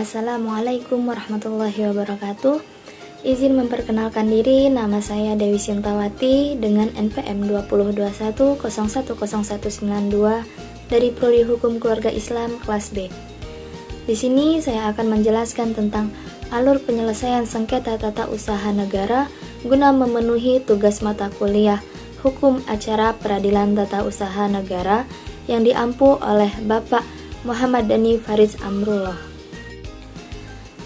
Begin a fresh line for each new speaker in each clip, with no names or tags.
Assalamualaikum warahmatullahi wabarakatuh. Izin memperkenalkan diri, nama saya Dewi Sintawati dengan NPM 2021010192 dari Prodi Hukum Keluarga Islam kelas B. Di sini saya akan menjelaskan tentang alur penyelesaian sengketa tata usaha negara guna memenuhi tugas mata kuliah Hukum Acara Peradilan Tata Usaha Negara yang diampu oleh Bapak Muhammad Dhani Faridz Amrullah.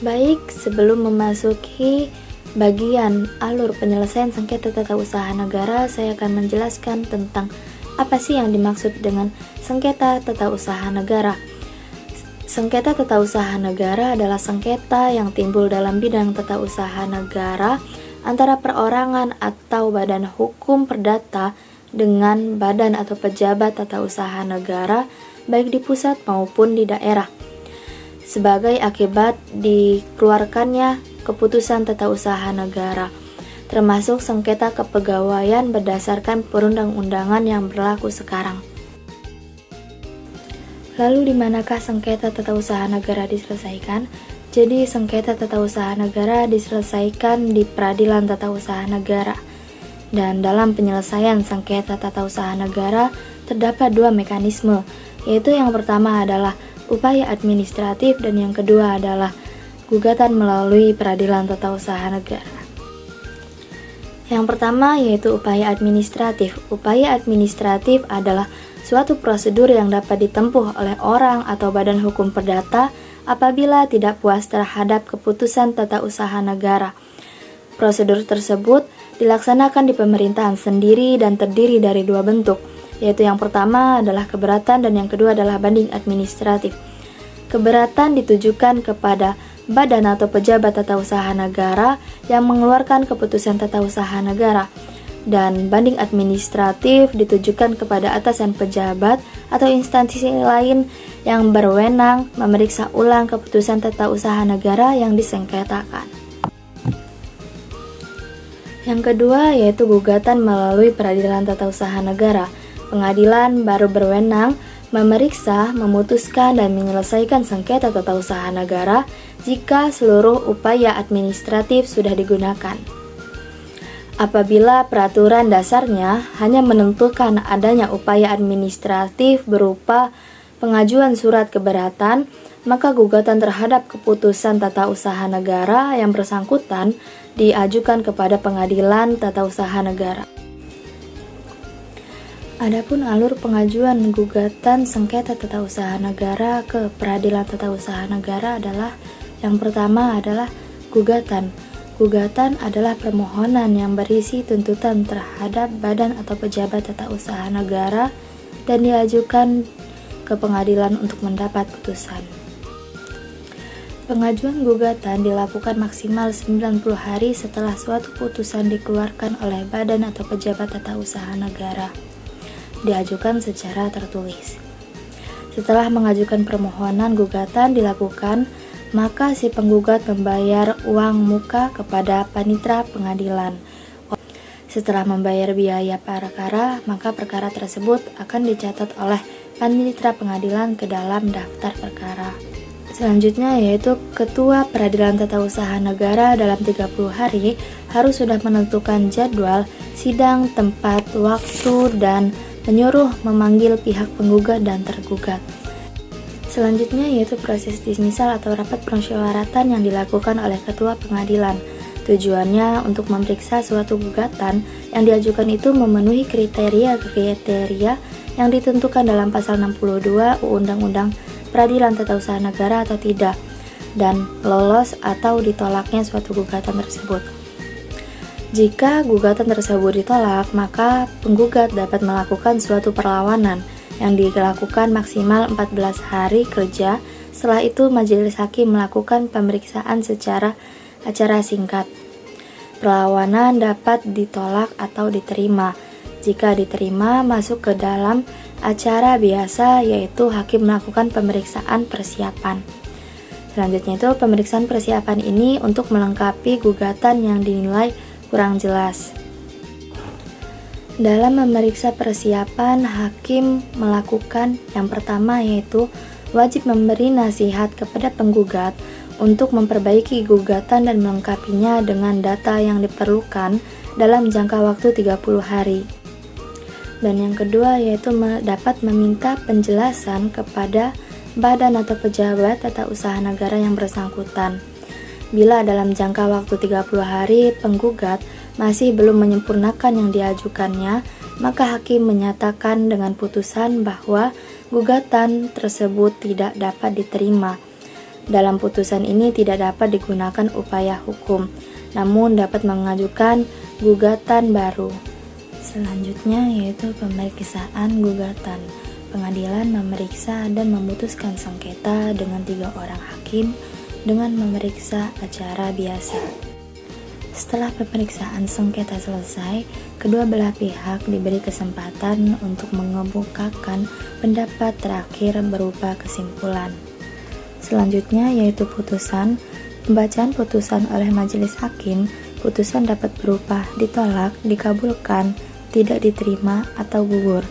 Baik, sebelum memasuki bagian alur penyelesaian sengketa tata usaha negara, saya akan menjelaskan tentang apa sih yang dimaksud dengan sengketa tata usaha negara. Sengketa tata usaha negara adalah sengketa yang timbul dalam bidang tata usaha negara antara perorangan atau badan hukum perdata dengan badan atau pejabat tata usaha negara baik di pusat maupun di daerah, sebagai akibat dikeluarkannya keputusan tata usaha negara, termasuk sengketa kepegawaian berdasarkan perundang-undangan yang berlaku sekarang. Lalu di manakah sengketa tata usaha negara diselesaikan? Jadi sengketa tata usaha negara diselesaikan di Peradilan Tata Usaha Negara. Dan dalam penyelesaian sengketa tata usaha negara terdapat dua mekanisme, yaitu yang pertama adalah upaya administratif dan yang kedua adalah gugatan melalui Peradilan Tata Usaha Negara. Yang pertama yaitu upaya administratif. Upaya administratif adalah suatu prosedur yang dapat ditempuh oleh orang atau badan hukum perdata apabila tidak puas terhadap keputusan tata usaha negara. Prosedur tersebut dilaksanakan di pemerintahan sendiri dan terdiri dari dua bentuk, yaitu yang pertama adalah keberatan dan yang kedua adalah banding administratif. Keberatan ditujukan kepada badan atau pejabat tata usaha negara yang mengeluarkan keputusan tata usaha negara, dan banding administratif ditujukan kepada atasan pejabat atau instansi lain yang berwenang memeriksa ulang keputusan tata usaha negara yang disengketakan. Yang kedua yaitu gugatan melalui Peradilan Tata Usaha Negara. Pengadilan baru berwenang memeriksa, memutuskan, dan menyelesaikan sengketa tata usaha negara jika seluruh upaya administratif sudah digunakan. Apabila peraturan dasarnya hanya menentukan adanya upaya administratif berupa pengajuan surat keberatan, maka gugatan terhadap keputusan tata usaha negara yang bersangkutan diajukan kepada Pengadilan Tata Usaha Negara. Adapun alur pengajuan gugatan sengketa tata usaha negara ke Peradilan Tata Usaha Negara adalah yang pertama adalah gugatan. Gugatan adalah permohonan yang berisi tuntutan terhadap badan atau pejabat tata usaha negara dan diajukan ke pengadilan untuk mendapat putusan. Pengajuan gugatan dilakukan maksimal 90 hari setelah suatu putusan dikeluarkan oleh badan atau pejabat tata usaha negara. Diajukan secara tertulis. Setelah mengajukan permohonan gugatan dilakukan, maka si penggugat membayar uang muka kepada panitera pengadilan. Setelah membayar biaya perkara, maka perkara tersebut akan dicatat oleh panitera pengadilan ke dalam daftar perkara. Selanjutnya yaitu Ketua Peradilan Tata Usaha Negara dalam 30 hari harus sudah menentukan jadwal sidang, tempat, waktu, dan menyuruh memanggil pihak penggugat dan tergugat. Selanjutnya yaitu proses dismisal atau rapat permusyawaratan yang dilakukan oleh ketua pengadilan. Tujuannya untuk memeriksa suatu gugatan yang diajukan itu memenuhi kriteria-kriteria yang ditentukan dalam pasal 62 Undang-Undang Peradilan Tata Usaha Negara atau tidak, dan lolos atau ditolaknya suatu gugatan tersebut. Jika gugatan tersebut ditolak, maka penggugat dapat melakukan suatu perlawanan yang dilakukan maksimal 14 hari kerja. Setelah itu majelis hakim melakukan pemeriksaan secara acara singkat. Perlawanan dapat ditolak atau diterima. Jika diterima, masuk ke dalam acara biasa, yaitu hakim melakukan pemeriksaan persiapan. Selanjutnya itu pemeriksaan persiapan ini untuk melengkapi gugatan yang dinilai kurang jelas. Dalam memeriksa persiapan, hakim melakukan yang pertama yaitu wajib memberi nasihat kepada penggugat untuk memperbaiki gugatan dan melengkapinya dengan data yang diperlukan dalam jangka waktu 30 hari. Dan yang kedua yaitu dapat meminta penjelasan kepada badan atau pejabat tata usaha negara yang bersangkutan. Bila dalam jangka waktu 30 hari penggugat masih belum menyempurnakan yang diajukannya, maka hakim menyatakan dengan putusan bahwa gugatan tersebut tidak dapat diterima. Dalam putusan ini tidak dapat digunakan upaya hukum, namun dapat mengajukan gugatan baru. Selanjutnya yaitu pemeriksaan gugatan. Pengadilan memeriksa dan memutuskan sengketa dengan 3 orang hakim dengan memeriksa acara biasa. Setelah pemeriksaan sengketa selesai, kedua belah pihak diberi kesempatan untuk mengemukakan pendapat terakhir berupa kesimpulan. Selanjutnya yaitu putusan. Pembacaan putusan oleh majelis hakim, putusan dapat berupa ditolak, dikabulkan, tidak diterima, atau gugur.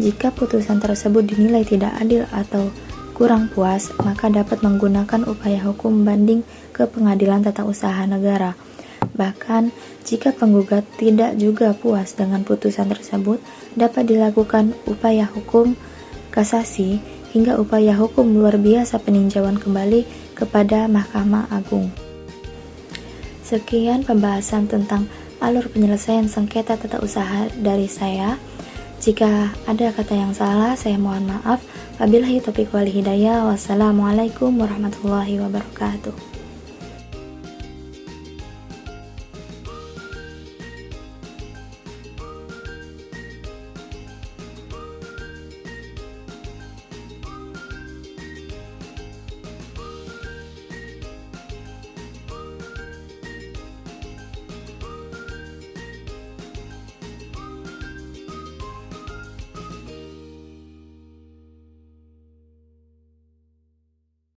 Jika putusan tersebut dinilai tidak adil atau kurang puas, maka dapat menggunakan upaya hukum banding ke Pengadilan Tata Usaha Negara. Bahkan, jika penggugat tidak juga puas dengan putusan tersebut, dapat dilakukan upaya hukum kasasi hingga upaya hukum luar biasa peninjauan kembali kepada Mahkamah Agung. Sekian pembahasan tentang alur penyelesaian sengketa tata usaha dari saya. Jika ada kata yang salah, saya mohon maaf. Wabillahi taufiq wal hidayah. Wassalamualaikum warahmatullahi wabarakatuh.